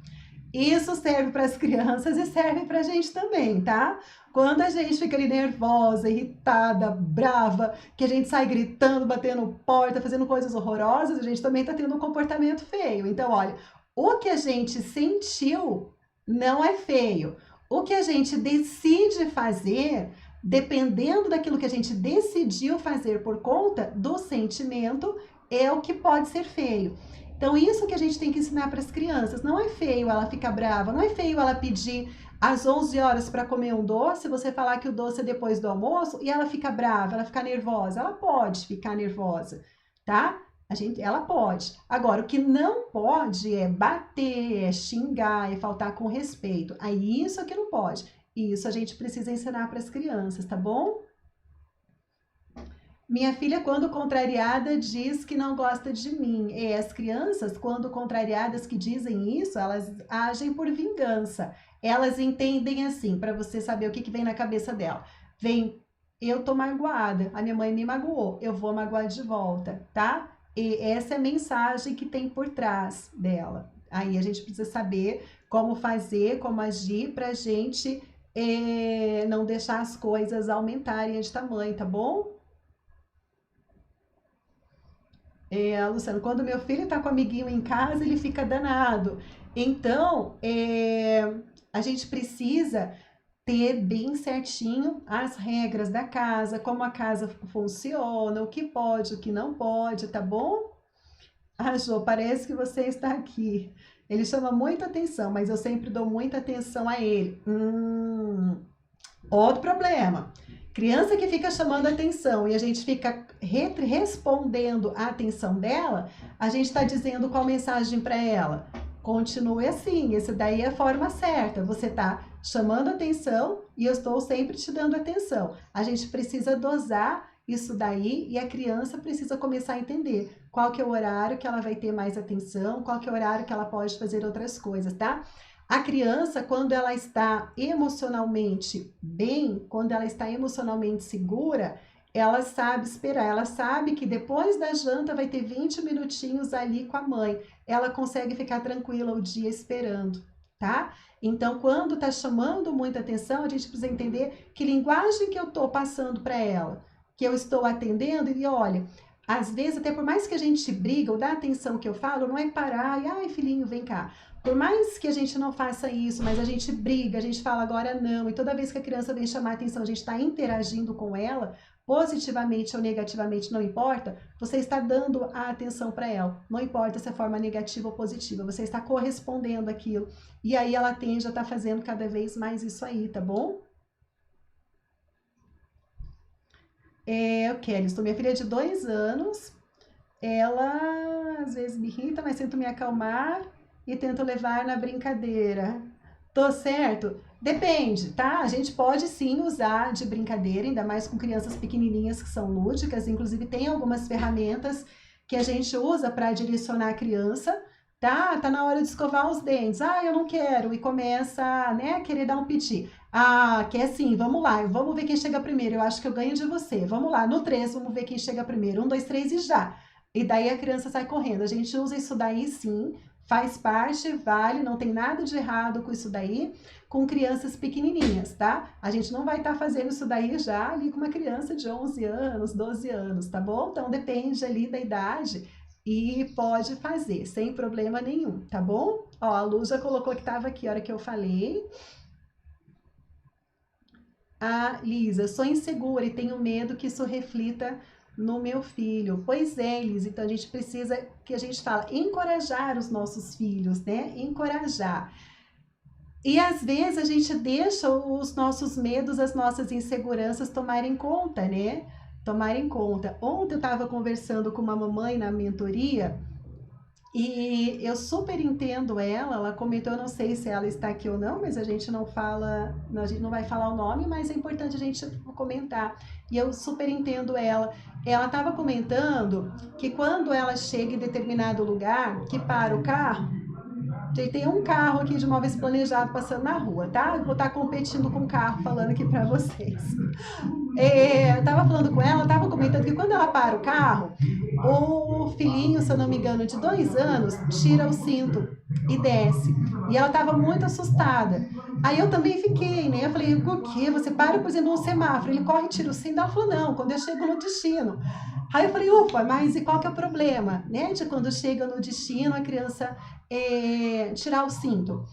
Isso serve para as crianças e serve para a gente também, tá? Quando a gente fica ali nervosa, irritada, brava, que a gente sai gritando, batendo porta, fazendo coisas horrorosas, a gente também está tendo um comportamento feio. Então, olha, o que a gente sentiu não é feio. O que a gente decide fazer, dependendo daquilo que a gente decidiu fazer por conta do sentimento, é o que pode ser feio. Então, isso que a gente tem que ensinar para as crianças. Não é feio ela ficar brava, não é feio ela pedir às 11 horas para comer um doce, você falar que o doce é depois do almoço e ela fica brava, ela fica nervosa. Ela pode ficar nervosa, tá? Ela pode. Agora, o que não pode é bater, é xingar, é faltar com respeito. Aí isso é que não pode. Isso a gente precisa ensinar para as crianças, tá bom? Minha filha, quando contrariada, diz que não gosta de mim. E as crianças, quando contrariadas que dizem isso, elas agem por vingança. Elas entendem assim, para você saber o que vem na cabeça dela. Vem, eu tô magoada, a minha mãe me magoou, eu vou magoar de volta, tá? E essa é a mensagem que tem por trás dela. Aí a gente precisa saber como fazer, como agir pra gente não deixar as coisas aumentarem de tamanho, tá bom? Luciano, quando meu filho tá com o amiguinho em casa, ele fica danado. Então, a gente precisa ter bem certinho as regras da casa, como a casa funciona, o que pode, o que não pode, tá bom? Ah, Jô, parece que você está aqui. Ele chama muita atenção, mas eu sempre dou muita atenção a ele. Outro problema. Criança que fica chamando atenção e a gente fica respondendo a atenção dela, a gente está dizendo qual mensagem para ela. Continue assim, esse daí é a forma certa. Você está chamando atenção e eu estou sempre te dando atenção. A gente precisa dosar isso daí e a criança precisa começar a entender qual que é o horário que ela vai ter mais atenção, qual que é o horário que ela pode fazer outras coisas, tá? A criança, quando ela está emocionalmente bem, quando ela está emocionalmente segura, ela sabe esperar, ela sabe que depois da janta vai ter 20 minutinhos ali com a mãe. Ela consegue ficar tranquila o dia esperando, tá? Então, quando tá chamando muita atenção, a gente precisa entender que linguagem que eu tô passando para ela, que eu estou atendendo, e olha, às vezes, até por mais que a gente briga ou dá atenção que eu falo, não é parar e, ai, filhinho, vem cá. Por mais que a gente não faça isso, mas a gente briga, a gente fala agora não, e toda vez que a criança vem chamar a atenção, a gente está interagindo com ela, positivamente ou negativamente, não importa, você está dando a atenção para ela. Não importa se é forma negativa ou positiva, você está correspondendo àquilo. E aí ela tende a estar fazendo cada vez mais isso aí, tá bom? Kelly, estou minha filha de 2 anos. Ela às vezes me irrita, mas tento me acalmar e tento levar na brincadeira. Tô certo? Depende, tá? A gente pode sim usar de brincadeira, ainda mais com crianças pequenininhas que são lúdicas. Inclusive, tem algumas ferramentas que a gente usa para direcionar a criança. Tá na hora de escovar os dentes. Ah, eu não quero. E começa, né, a querer dar um piti. Ah, quer sim, vamos lá. Vamos ver quem chega primeiro. Eu acho que eu ganho de você. Vamos lá, no 3, vamos ver quem chega primeiro. 1, 2, 3 e já. E daí a criança sai correndo. A gente usa isso daí sim, faz parte, vale, não tem nada de errado com isso daí, com crianças pequenininhas, tá? A gente não vai estar fazendo isso daí já ali com uma criança de 11 anos, 12 anos, tá bom? Então depende ali da idade e pode fazer, sem problema nenhum, tá bom? Ó, a Lu já colocou que estava aqui a hora que eu falei. A Lisa, sou insegura e tenho medo que isso reflita no meu filho. Pois é, Lisa, então a gente precisa, que a gente fala, encorajar os nossos filhos, né? Encorajar. E às vezes a gente deixa os nossos medos, as nossas inseguranças tomarem conta, né? Tomarem conta. Ontem eu estava conversando com uma mamãe na mentoria e eu super entendo ela comentou, eu não sei se ela está aqui ou não, mas a gente não fala, a gente não vai falar o nome, mas é importante a gente comentar. E eu super entendo ela. Ela estava comentando que quando ela chega em determinado lugar, que para o carro, tem um carro aqui de móveis planejado passando na rua, tá? Eu vou estar competindo com o carro falando aqui para vocês. Eu tava falando com ela, tava comentando que quando ela para o carro, o filhinho, se eu não me engano, de 2 anos, tira o cinto e desce. E ela tava muito assustada. Aí eu também fiquei, né? Eu falei, por quê? Você para, por exemplo, num semáforo, ele corre e tira o cinto. Ela falou, não, quando eu chego no destino. Aí eu falei, ufa, mas e qual que é o problema, né? De quando chega no destino, a criança tirar o cinto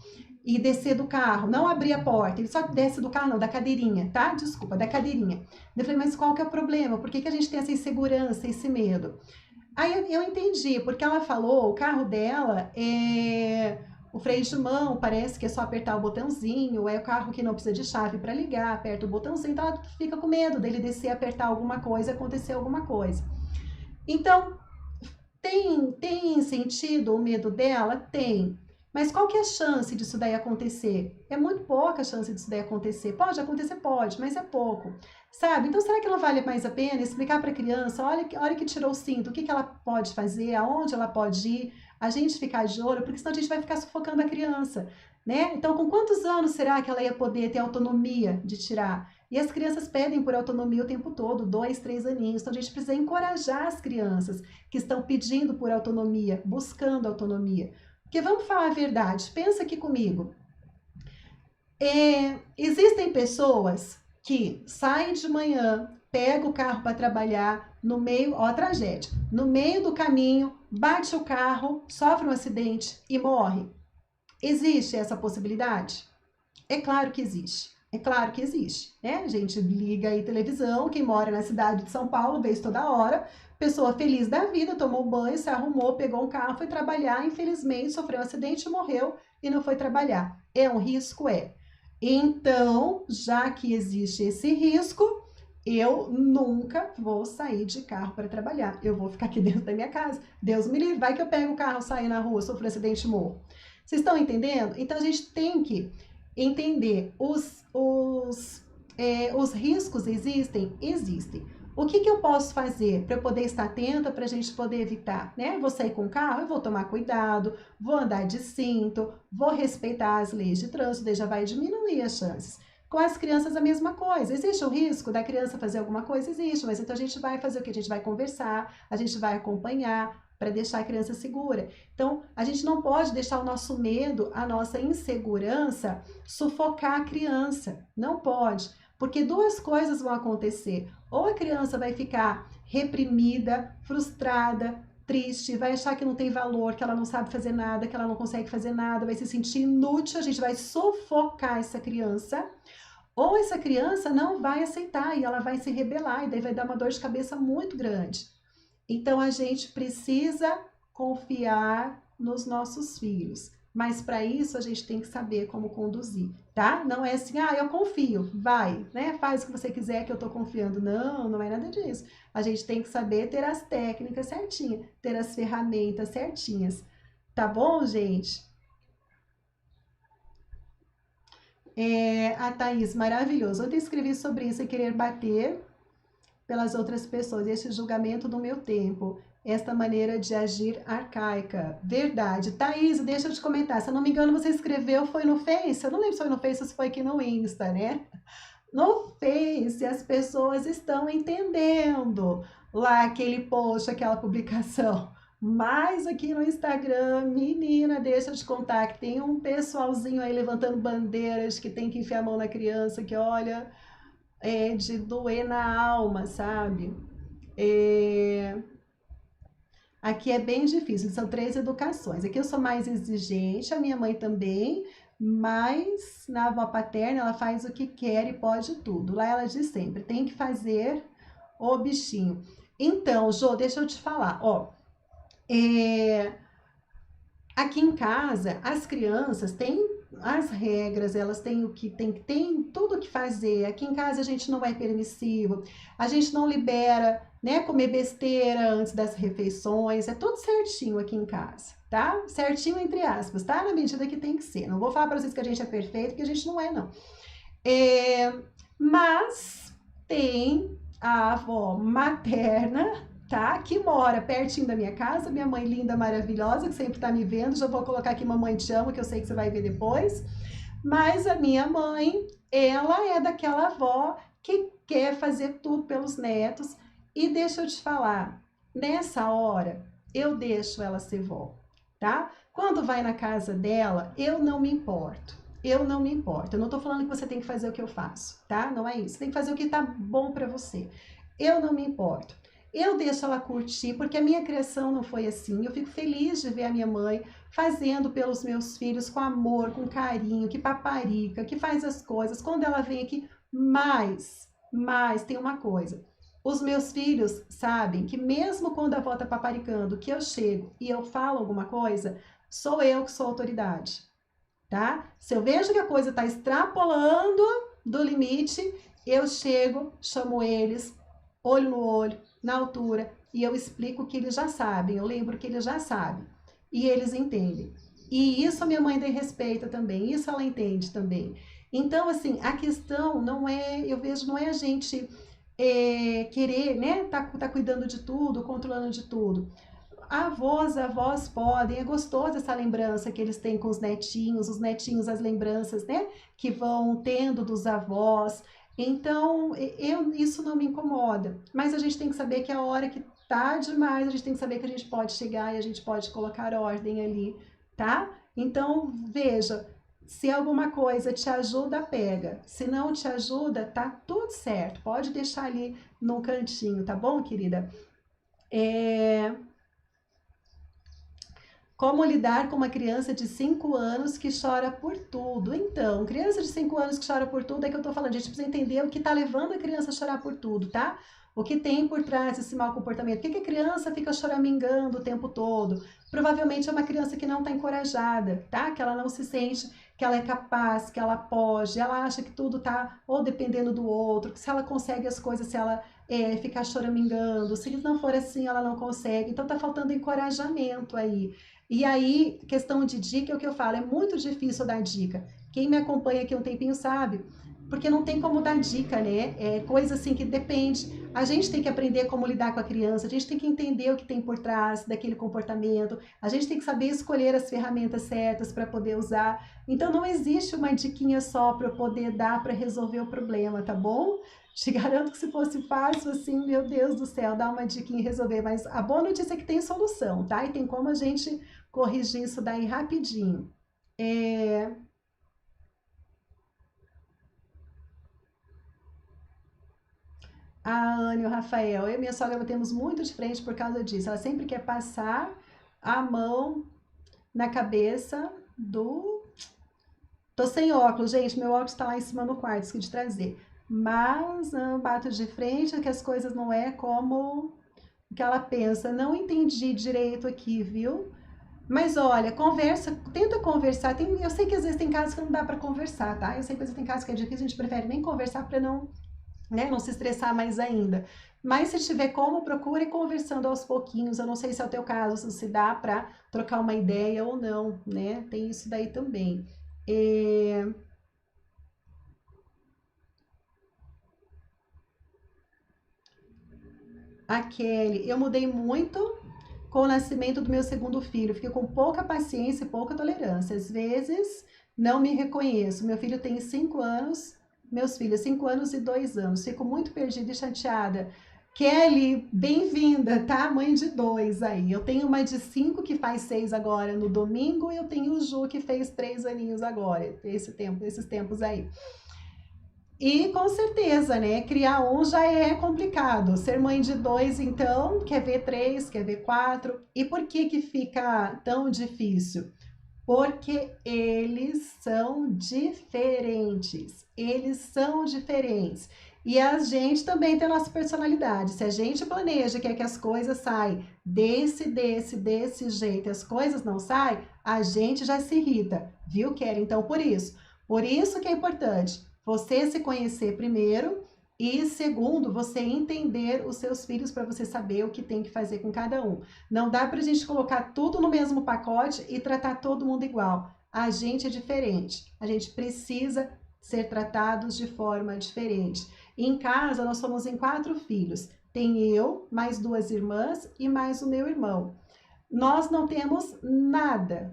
e descer do carro, não abrir a porta, ele só desce do carro, não, da cadeirinha, tá? Desculpa, da cadeirinha. Eu falei, mas qual que é o problema? Por que a gente tem essa insegurança, esse medo? Aí eu entendi, porque ela falou, o carro dela o freio de mão, parece que é só apertar o botãozinho, é o carro que não precisa de chave para ligar, aperta o botãozinho, então ela fica com medo dele descer, apertar alguma coisa, acontecer alguma coisa. Então, tem sentido o medo dela? Tem. Mas qual que é a chance disso daí acontecer? É muito pouca a chance disso daí acontecer. Pode acontecer? Pode, mas é pouco. Sabe? Então, será que não vale mais a pena explicar para a criança, olha, olha que tirou o cinto, o que ela pode fazer, aonde ela pode ir, a gente ficar de olho, porque senão a gente vai ficar sufocando a criança, né? Então, com quantos anos será que ela ia poder ter autonomia de tirar? E as crianças pedem por autonomia o tempo todo, 2, 3 aninhos. Então, a gente precisa encorajar as crianças que estão pedindo por autonomia, buscando autonomia. Porque vamos falar a verdade, pensa aqui comigo. Existem pessoas que saem de manhã, pegam o carro para trabalhar, no meio, ó a tragédia, no meio do caminho, bate o carro, sofre um acidente e morre. Existe essa possibilidade? É claro que existe. É claro que existe, né? A gente liga aí televisão, quem mora na cidade de São Paulo vê isso toda hora, pessoa feliz da vida, tomou banho, se arrumou, pegou um carro, foi trabalhar, infelizmente sofreu um acidente, morreu e não foi trabalhar. É um risco? É. Então, já que existe esse risco, eu nunca vou sair de carro para trabalhar. Eu vou ficar aqui dentro da minha casa. Deus me livre, vai que eu pego o carro, saio na rua, sofro um acidente e morro. Vocês estão entendendo? Então a gente tem que entender os riscos existem? Existem. O que eu posso fazer para eu poder estar atenta, para a gente poder evitar? Né? Vou sair com o carro, eu vou tomar cuidado, vou andar de cinto, vou respeitar as leis de trânsito, daí já vai diminuir as chances. Com as crianças a mesma coisa. Existe o risco da criança fazer alguma coisa? Existe, mas então a gente vai fazer o que? A gente vai conversar, a gente vai acompanhar para deixar a criança segura. Então, a gente não pode deixar o nosso medo, a nossa insegurança sufocar a criança. Não pode, porque duas coisas vão acontecer. Ou a criança vai ficar reprimida, frustrada, triste, vai achar que não tem valor, que ela não sabe fazer nada, que ela não consegue fazer nada, vai se sentir inútil, a gente vai sufocar essa criança. Ou essa criança não vai aceitar e ela vai se rebelar, e daí vai dar uma dor de cabeça muito grande. Então a gente precisa confiar nos nossos filhos, mas para isso a gente tem que saber como conduzir, tá? Não é assim, eu confio, vai, né? Faz o que você quiser que eu tô confiando. Não, não é nada disso. A gente tem que saber ter as técnicas certinhas, ter as ferramentas certinhas. Tá bom, gente? A Thaís, maravilhoso. Ontem escrevi sobre isso e querer bater pelas outras pessoas, esse julgamento do meu tempo, esta maneira de agir arcaica. Verdade. Thaís, deixa eu te comentar, se eu não me engano, você escreveu, foi no Face? Eu não lembro se foi no Face ou se foi aqui no Insta, né? No Face, as pessoas estão entendendo lá aquele post, aquela publicação. Mas aqui no Instagram, menina, deixa eu te contar que tem um pessoalzinho aí levantando bandeiras que tem que enfiar a mão na criança, que olha, de doer na alma, sabe? É, aqui é bem difícil, são 3 educações. Aqui eu sou mais exigente, a minha mãe também, mas na avó paterna ela faz o que quer e pode tudo. Lá ela diz sempre, tem que fazer o bichinho. Então, Jô, deixa eu te falar, ó, é, aqui em casa, as crianças têm as regras, elas têm o que tem tudo o que fazer. Aqui em casa a gente não é permissivo, a gente não libera, né, comer besteira antes das refeições, é tudo certinho aqui em casa, tá? Certinho entre aspas, tá? Na medida que tem que ser. Não vou falar para vocês que a gente é perfeito, porque a gente não é, não. Mas tem a avó materna, tá? Que mora pertinho da minha casa, minha mãe linda, maravilhosa, que sempre tá me vendo. Já vou colocar aqui mamãe te amo, que eu sei que você vai ver depois. Mas a minha mãe, ela é daquela avó que quer fazer tudo pelos netos. E deixa eu te falar, nessa hora eu deixo ela ser vó, tá? Quando vai na casa dela, eu não me importo. Eu não me importo. Eu não tô falando que você tem que fazer o que eu faço, tá? Não é isso. Você tem que fazer o que tá bom pra você. Eu não me importo. Eu deixo ela curtir, porque a minha criação não foi assim. Eu fico feliz de ver a minha mãe fazendo pelos meus filhos com amor, com carinho, que paparica, que faz as coisas. Quando ela vem aqui, mais tem uma coisa. Os meus filhos sabem que mesmo quando a avó tá paparicando, que eu chego e eu falo alguma coisa, sou eu que sou autoridade, tá? Se eu vejo que a coisa tá extrapolando do limite, eu chego, chamo eles, olho no olho, na altura, e eu explico o que eles já sabem, eu lembro que eles já sabem, e eles entendem. E isso a minha mãe respeita também, isso ela entende também. Então, assim, a questão não é, eu vejo, não é a gente querer, né, tá cuidando de tudo, controlando de tudo. Avós podem, é gostoso essa lembrança que eles têm com os netinhos, as lembranças, né, que vão tendo dos avós. Então, isso não me incomoda, mas a gente tem que saber que a hora que tá demais, a gente tem que saber que a gente pode chegar e a gente pode colocar ordem ali, tá? Então, veja, se alguma coisa te ajuda, pega. Se não te ajuda, tá tudo certo. Pode deixar ali no cantinho, tá bom, querida? Como lidar com uma criança de 5 anos que chora por tudo? Então, criança de 5 anos que chora por tudo é que eu tô falando. A gente precisa entender o que tá levando a criança a chorar por tudo, tá? O que tem por trás desse mau comportamento? Por que a criança fica choramingando o tempo todo? Provavelmente é uma criança que não está encorajada, tá? Que ela não se sente que ela é capaz, que ela pode, ela acha que tudo tá ou dependendo do outro, que se ela consegue as coisas, se ela ficar choramingando, se não for assim, ela não consegue. Então tá faltando encorajamento aí. E aí, questão de dica, é o que eu falo, é muito difícil dar dica. Quem me acompanha aqui um tempinho sabe, porque não tem como dar dica, né? É coisa assim que depende. A gente tem que aprender como lidar com a criança, a gente tem que entender o que tem por trás daquele comportamento, a gente tem que saber escolher as ferramentas certas para poder usar. Então não existe uma diquinha só para eu poder dar para resolver o problema, tá bom? Te garanto que se fosse fácil assim, meu Deus do céu, dar uma diquinha e resolver, mas a boa notícia é que tem solução, tá? E tem como a gente corrigir isso daí rapidinho. A Anne e o Rafael, eu e minha sogra batemos muito de frente por causa disso. Ela sempre quer passar a mão na cabeça do. Tô sem óculos, gente. Meu óculos tá lá em cima no quarto, esqueci de trazer. Mas bato de frente que as coisas não é como que ela pensa. Não entendi direito aqui, viu? Mas olha, conversa, tenta conversar. Eu sei que às vezes tem casos que não dá para conversar, tá? Eu sei que às vezes tem casos que é difícil, a gente prefere nem conversar para não, né, não se estressar mais ainda. Mas se tiver como, procure conversando aos pouquinhos. Eu não sei se é o teu caso, se dá para trocar uma ideia ou não, né? Tem isso daí também. É... A Kelly, eu mudei muito com o nascimento do meu segundo filho. Fiquei com pouca paciência e pouca tolerância. Às vezes não me reconheço. Meu filho tem 5 anos, meus filhos 5 anos e 2 anos. Fico muito perdida e chateada. Kelly, bem-vinda, tá? Mãe de 2 aí. Eu tenho uma de 5 que faz 6 agora no domingo e eu tenho o Ju que fez 3 aninhos agora, esses tempos aí. E com certeza, né? Criar um já é complicado. Ser mãe de 2, então, quer ver 3, quer ver 4. E por que que fica tão difícil? Porque eles são diferentes. Eles são diferentes. E a gente também tem a nossa personalidade. Se a gente planeja, quer que as coisas saem desse jeito, as coisas não saem, a gente já se irrita, viu, Kelly? Então, por isso que é importante você se conhecer primeiro e segundo, você entender os seus filhos para você saber o que tem que fazer com cada um. Não dá para a gente colocar tudo no mesmo pacote e tratar todo mundo igual. A gente é diferente. A gente precisa ser tratados de forma diferente. Em casa, nós somos em 4 filhos. Tem eu, mais 2 irmãs e mais o meu irmão. Nós não temos nada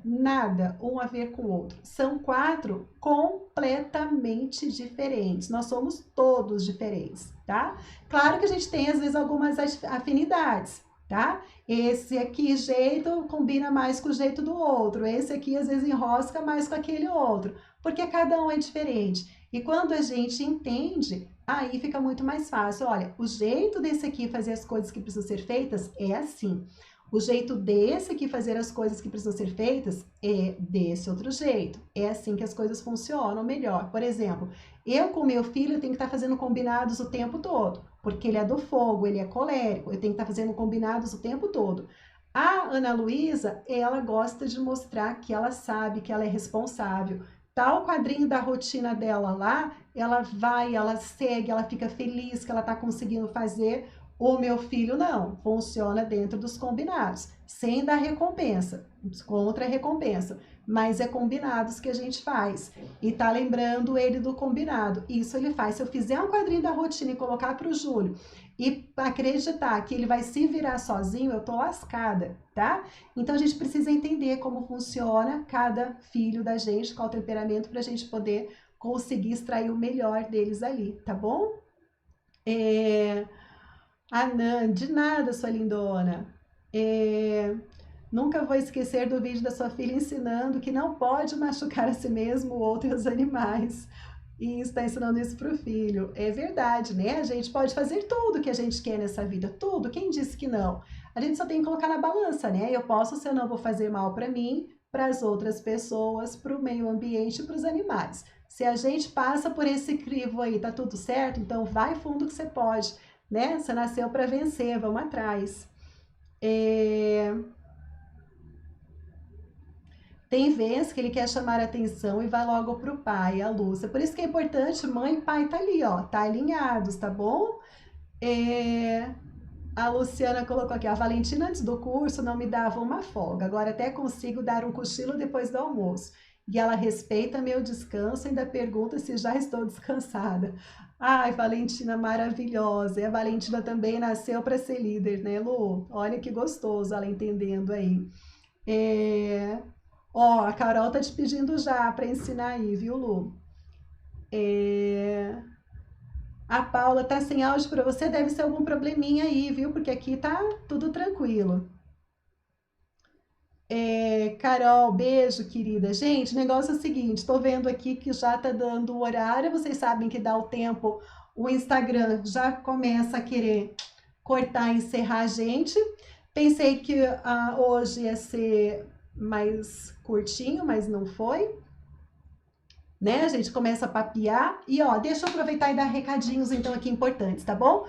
um a ver com o outro. São 4 completamente diferentes. Nós somos todos diferentes, tá? Claro que a gente tem às vezes algumas afinidades, tá? Esse aqui jeito combina mais com o jeito do outro. Esse aqui às vezes enrosca mais com aquele outro, porque cada um é diferente. E quando a gente entende, aí fica muito mais fácil. Olha, o jeito desse aqui fazer as coisas que precisam ser feitas é assim. O jeito desse aqui fazer as coisas que precisam ser feitas é desse outro jeito. É assim que as coisas funcionam melhor. Por exemplo, eu com meu filho tenho que estar fazendo combinados o tempo todo, porque ele é do fogo, ele é colérico, eu tenho que estar fazendo combinados o tempo todo. A Ana Luísa, ela gosta de mostrar que ela sabe, que ela é responsável. Tá o quadrinho da rotina dela lá, ela vai, ela segue, ela fica feliz que ela está conseguindo fazer. O meu filho não, funciona dentro dos combinados, sem dar recompensa, contra recompensa, mas é combinados que a gente faz. E tá lembrando ele do combinado. Isso ele faz. Se eu fizer um quadrinho da rotina e colocar para o Júlio e acreditar que ele vai se virar sozinho, eu tô lascada, tá? Então a gente precisa entender como funciona cada filho da gente, qual o temperamento, para a gente poder conseguir extrair o melhor deles ali, tá bom? Ah, não, de nada, sua lindona. Nunca vou esquecer do vídeo da sua filha ensinando que não pode machucar a si mesmo, o outro e os animais. E está ensinando isso para o filho. É verdade, né? A gente pode fazer tudo que a gente quer nessa vida, tudo. Quem disse que não? A gente só tem que colocar na balança, né? Eu posso, se eu não vou fazer mal para mim, para as outras pessoas, para o meio ambiente, para os animais. Se a gente passa por esse crivo aí, tá tudo certo? Então vai fundo que você pode, né? Você nasceu para vencer, vamos atrás. Tem vezes que ele quer chamar a atenção e vai logo pro pai, a Lúcia. Por isso que é importante, mãe e pai tá ali, ó, tá alinhados, tá bom? É, A Luciana colocou aqui, a Valentina antes do curso não me dava uma folga, agora até consigo dar um cochilo depois do almoço. E ela respeita meu descanso e ainda pergunta se já estou descansada. Ai, Valentina maravilhosa. E a Valentina também nasceu para ser líder, né, Lu? Olha que gostoso ela entendendo aí. É... Ó, a Carol tá te pedindo já para ensinar aí, viu, Lu? A Paula tá sem áudio para você, deve ser algum probleminha aí, viu? Porque aqui tá tudo tranquilo. Carol, beijo, querida. Gente, o negócio é o seguinte, tô vendo aqui que já tá dando o horário, vocês sabem que dá o tempo, o Instagram já começa a querer cortar e encerrar a gente. Pensei que hoje ia ser mais curtinho, mas não foi, né? A gente começa a papear e ó, deixa eu aproveitar e dar recadinhos então aqui importantes, tá bom?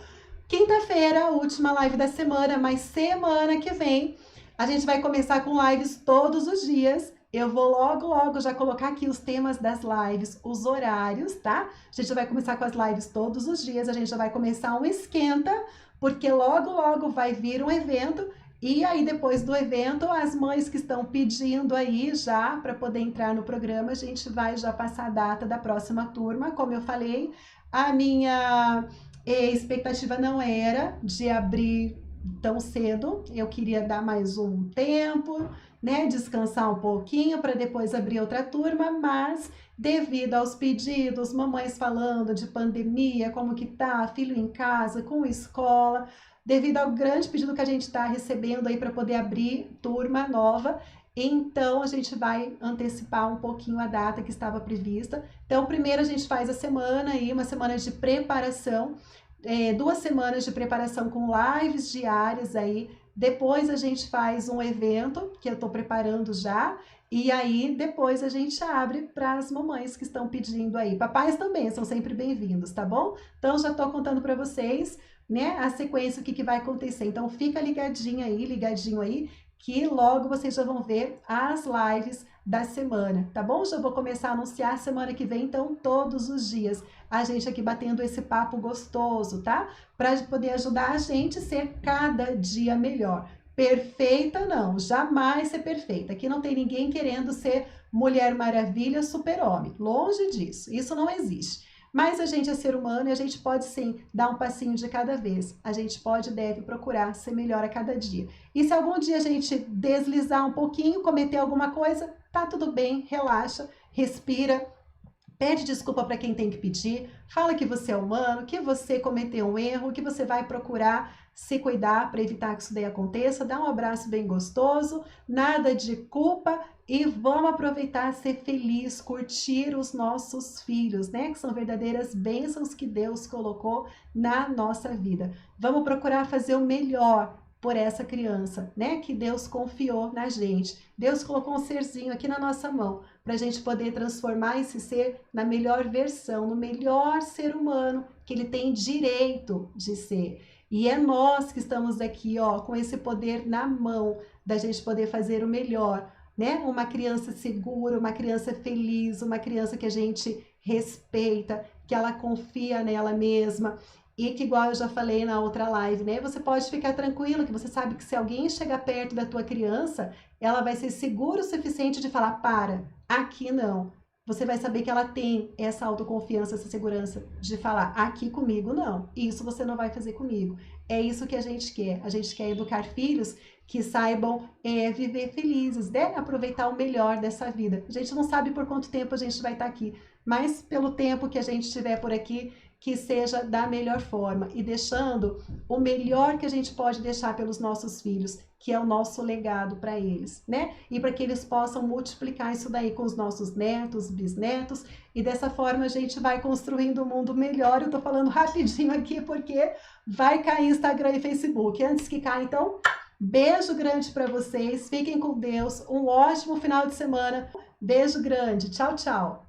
Quinta-feira, última live da semana, mas semana que vem a gente vai começar com lives todos os dias. Eu vou logo já colocar aqui os temas das lives, os horários, tá? A gente vai começar com as lives todos os dias, a gente já vai começar um esquenta, porque logo vai vir um evento. E aí, depois do evento, as mães que estão pedindo aí já para poder entrar no programa, a gente vai já passar a data da próxima turma. Como eu falei, a minha expectativa não era de abrir tão cedo, eu queria dar mais um tempo, né, descansar um pouquinho para depois abrir outra turma, mas devido aos pedidos, mamães falando de pandemia, como que tá, filho em casa, com escola, devido ao grande pedido que a gente está recebendo aí para poder abrir turma nova, então a gente vai antecipar um pouquinho a data que estava prevista. Então, primeiro a gente faz a semana aí, uma semana de preparação, 2 semanas de preparação com lives diárias aí. Depois a gente faz um evento que eu estou preparando já. E aí depois a gente abre para as mamães que estão pedindo aí. Papais também são sempre bem-vindos, tá bom? Então já estou contando para vocês, né, a sequência, o que vai acontecer. Então fica ligadinho aí, que logo vocês já vão ver as lives da semana, tá bom? Já vou começar a anunciar semana que vem, então todos os dias a gente aqui batendo esse papo gostoso, tá? Para poder ajudar a gente a ser cada dia melhor. Perfeita não, jamais ser perfeita. Aqui não tem ninguém querendo ser Mulher Maravilha, super-homem. Longe disso, isso não existe. Mas a gente é ser humano e a gente pode sim dar um passinho de cada vez. A gente pode e deve procurar ser melhor a cada dia. E se algum dia a gente deslizar um pouquinho, cometer alguma coisa, tá tudo bem, relaxa, respira, pede desculpa para quem tem que pedir, fala que você é humano, que você cometeu um erro, que você vai procurar se cuidar para evitar que isso daí aconteça, dá um abraço bem gostoso, nada de culpa e vamos aproveitar, ser feliz, curtir os nossos filhos, né? Que são verdadeiras bênçãos que Deus colocou na nossa vida. Vamos procurar fazer o melhor por essa criança, né? Que Deus confiou na gente. Deus colocou um serzinho aqui na nossa mão para a gente poder transformar esse ser na melhor versão, no melhor ser humano que ele tem direito de ser. E é nós que estamos aqui, ó, com esse poder na mão da gente poder fazer o melhor, né? Uma criança segura, uma criança feliz, uma criança que a gente respeita, que ela confia nela mesma. E que, igual eu já falei na outra live, né? Você pode ficar tranquilo, que você sabe que se alguém chegar perto da tua criança, ela vai ser segura o suficiente de falar, para, aqui não. Você vai saber que ela tem essa autoconfiança, essa segurança de falar, aqui comigo não. Isso você não vai fazer comigo. É isso que a gente quer. A gente quer educar filhos que saibam viver felizes, né? Aproveitar o melhor dessa vida. A gente não sabe por quanto tempo a gente vai estar aqui, mas pelo tempo que a gente estiver por aqui, que seja da melhor forma e deixando o melhor que a gente pode deixar pelos nossos filhos, que é o nosso legado para eles, né? E para que eles possam multiplicar isso daí com os nossos netos, bisnetos, e dessa forma a gente vai construindo um mundo melhor. Eu tô falando rapidinho aqui porque vai cair Instagram e Facebook. Antes que caia, então, Beijo grande para vocês, fiquem com Deus, um ótimo final de semana. Beijo grande, tchau, tchau.